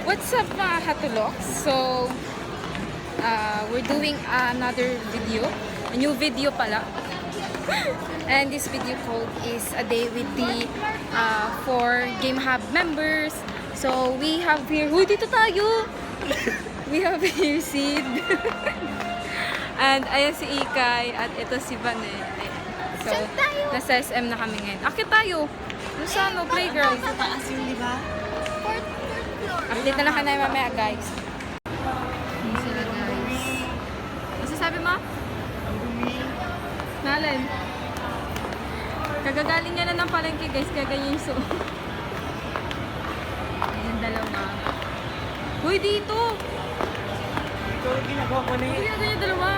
What's up mga Hatulok? So, we're doing another video. A new video pala. And this video called is a day with the 4 Game Hub members. So, we have here... Uy, dito tayo! We have here Sid. And ayan si Ikay. At ito si Vanette. So, nasa SM na kami ngayon. Akit tayo! Ano sa ano? Playground. Sa taas yun, di ba? Update na lang ka na mamaya, guys. Hindi sila, guys. Masasabi mo? Nalin. Kagagaling niya na ng palengke, guys. Kaya ganyan yung suot. Ayan, dalawa. Uy, dito! Ito yung ginagawa ko na Uy, yun. ganyan dalawa.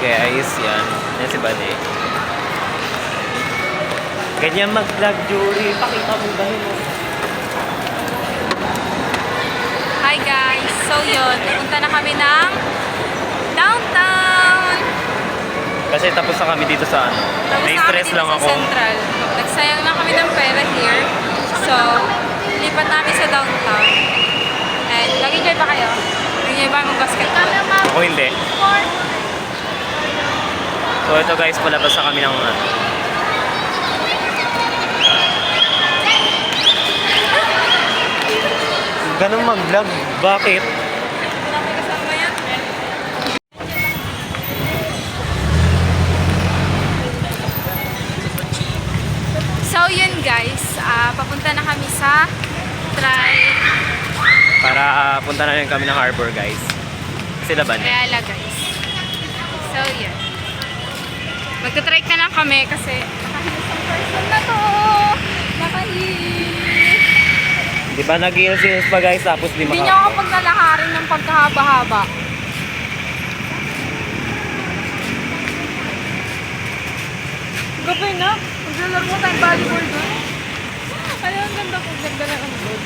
Okay, ayos yan. Yan si Bade. Ganyan mag-vlog, Jury. Pakita mo dahil mo. Hi guys! So yun, punta na kami ng downtown! Kasi tapos na kami dito sa ano. Tapos na kami Na-stress dito lang sa ako. Central. Nagsayang na kami ng pera here. So, lipat namin sa downtown. And, nag-enjoy ba kayo? Nag-enjoy ba ang basketball? Ako hindi. So ito guys, palabas na kami ng ano. Ganun mag-vlog. Bakit? Marami kasama yan. So yun guys, papunta na kami sa Para punta na rin kami ng harbor guys. Sila ba? Reala guys. So yun. Magta-trike na lang kami kasi nakahilis ang person na to. Nakahilis. Di ba nag-heels pa guys tapos di Hindi niya ako paglalakarin ng pagkahaba-haba. Gabi na. Maglalaro mo tayong volleyball doon. Ay, ang ganda po. Ganda lang ang board.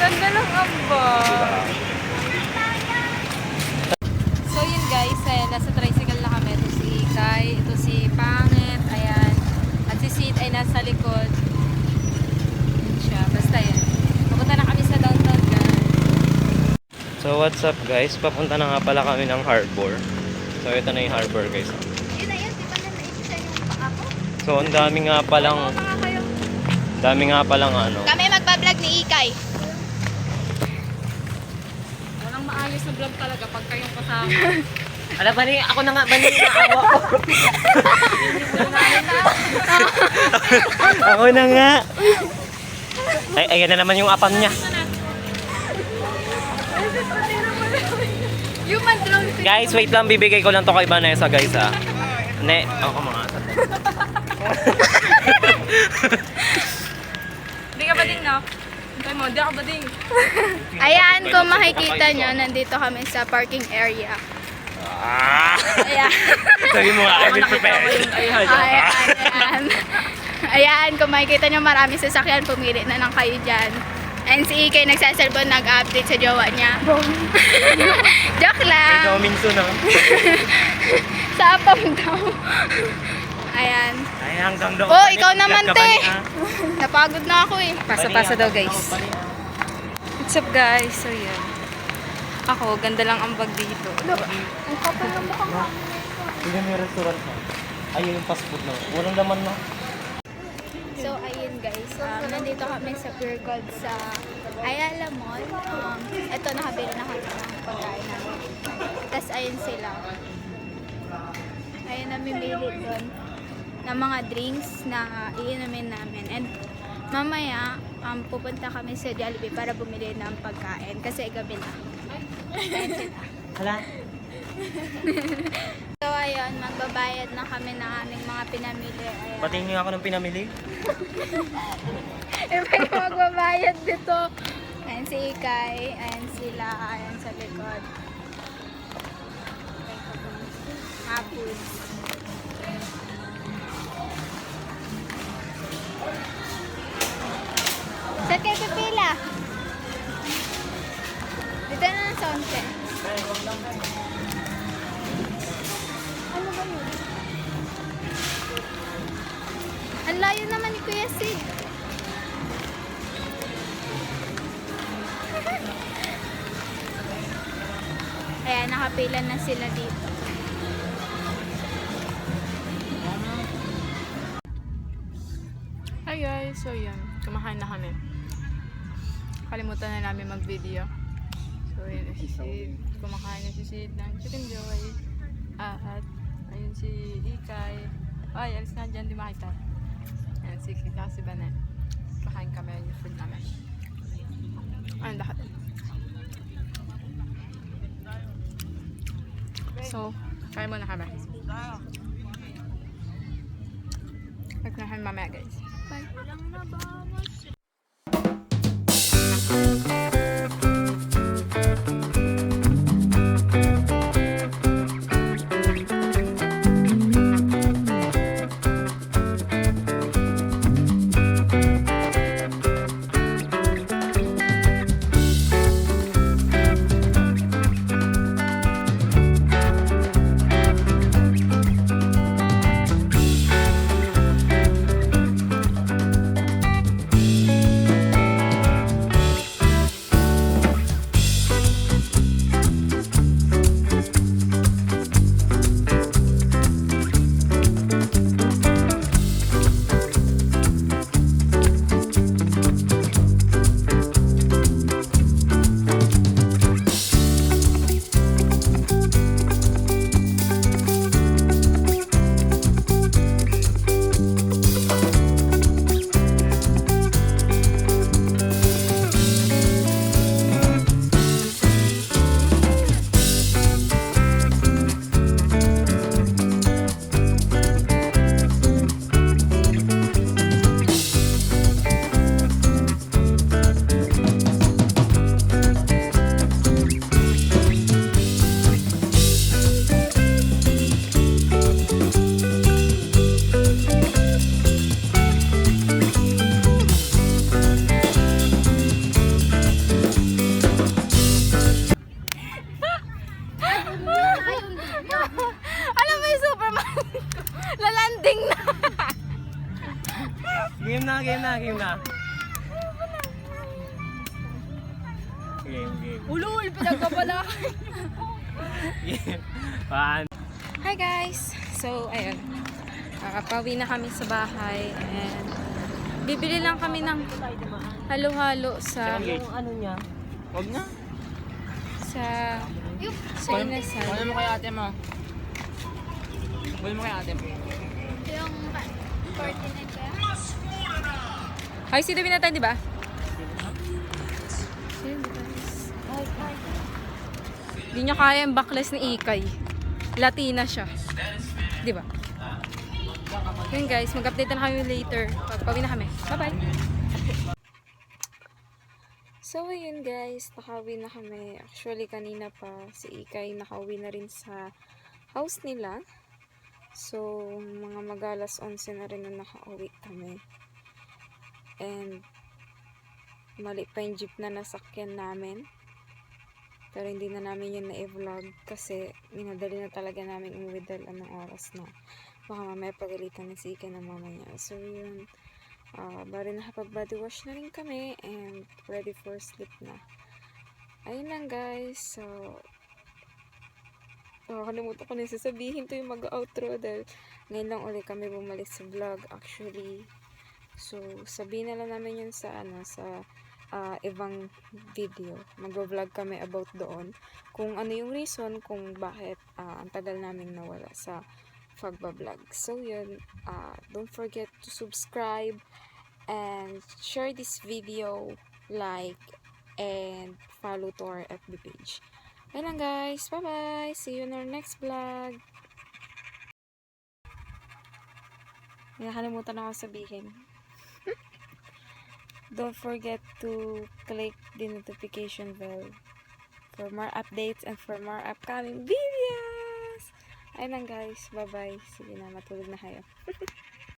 Ganda lang ang board. So yun guys, nasa tricycle na kami. Ito si Ikay, ito si Pangit, ayan. At si Sid ay nasa likod. Yun siya, basta yan. Papunta na kami sa downtown guys. So what's up guys? Papunta na nga pala kami ng harbor. So ito na yung harbor guys. Yun na yun, di ba na naibigyan yung paa ko? So ang dami nga palang ano. Kami magbablog ni Ikay. Walang maayos na vlog talaga pag kayong kasama. Ala ba ni ako na nga ba ni naawa ko? Ako na nga. Ay, ayan na naman yung apam niya. Human drone. Guys, wait lang. Bibigay ko lang to kay Vanessa, guys, ha. Ako mga Hindi ka ba ding, no? Hintay mo, hindi ako ba ding? Ayan, kung makikita nyo, nandito kami sa parking area. Ayan. Sabi mo nga, I will prepare. Ayan. Ayan, kung makikita nyo, marami sasakyan. Pumili na lang kayo dyan. And si Ikay nagsasalbon, nag-update sa jowa niya. Joke lang. Ikaw, minso na. Sa apam daw. Ayan. Ay, hanggang doon. Oh, ikaw naman, Lahat ka ba te. niya? Napagod na ako eh. Pasa-pasa daw, guys. What's up, guys? So, yan. Ako, ganda lang ang bag dito. Ang kapal ng mukha mo. Hindi may restaurant na. Ayun yung fast food na. Walang laman na. So, ayun guys. Nandito kami sa Pure Gold sa Ayala Mall. Ito, nakabili na kami ng pagkain namin. Tapos, ayun sila. Ayun, namimili doon ng mga drinks na iinumin namin. And mamaya, pupunta kami sa Jollibee para bumili ng pagkain. Kasi gabi na. Ayun sila. Hala? So, ayun, magbabayad na kami ng aming mga pinamili. Ayan. Patingin niyo ako ng pinamili. Iba yung magbabayad dito. Ayan si Ikay. Ayan sila. Ayan sa likod. Hapon. Saan kayo pipila? Dito na ng sound check. Ano ba yun? Ang layo naman ni Kuya Sid. Ayan, nakapila na sila dito. Hi guys, so yan, kumakain na kami. Kalimutan na namin mag-video. So yun, si Sid, kumakain na si Sid ng Chicken Joy. At ayun si Ikay. Ay, alis na dyan, di makita. Ayan si Kita, si Banet. Kakain kami yung food namin. Ayun, lahat. So, kain muna kami. Pagkain mamaya guys. Bye. Alam mo yung Superman? Lalanding na. Game na. Game. Ulul, pinagpapala. Pan. Hi guys! So, ayun. Kakapawi na kami sa bahay. And bibili lang kami ng halo-halo sa Ano niya? Huwag na. sa inasal. Kunin mo kay ate mo. Yung 49 kaya? Hi, si David natin, di ba? Ayun, guys. Hindi niya kaya yung backless ni Ikay. Latina siya. Di ba? Yun guys, mag-update na kami later. Pagpawin na kami. Bye-bye! So, ayun guys, nakauwi na kami. Actually, kanina pa si Ikay nakauwi na rin sa house nila. So, mga mag-alas 11 na rin na nakauwi kami. And, mali pa yung jeep na nasakyan namin. Pero hindi na namin yun na-vlog kasi minadali na talaga namin umuwi dahil anong oras na. Baka mamaya pagalitan na si Ikay ng mama niya. So, yun. Bari nakapag-body wash na rin kami and ready for sleep na. Ayun lang guys. So, kalimutan ko na sasabihin to yung mag-outro dahil ngayon lang ulit kami bumalik sa vlog actually. So, sabihin na lang namin yun sa ibang video. Mag-vlog kami about doon. Kung ano yung reason kung bakit ang tagal namin nawala sa pagbablog. So, yun. Don't forget to subscribe and share this video, like, and follow to our FB page. Ayun lang guys. Bye-bye. See you in our next vlog. Nakalimutan ako sabihin. Don't forget to click the notification bell for more updates and for more upcoming videos. Ayun lang guys. Bye-bye. Sige na, matulog na kayo.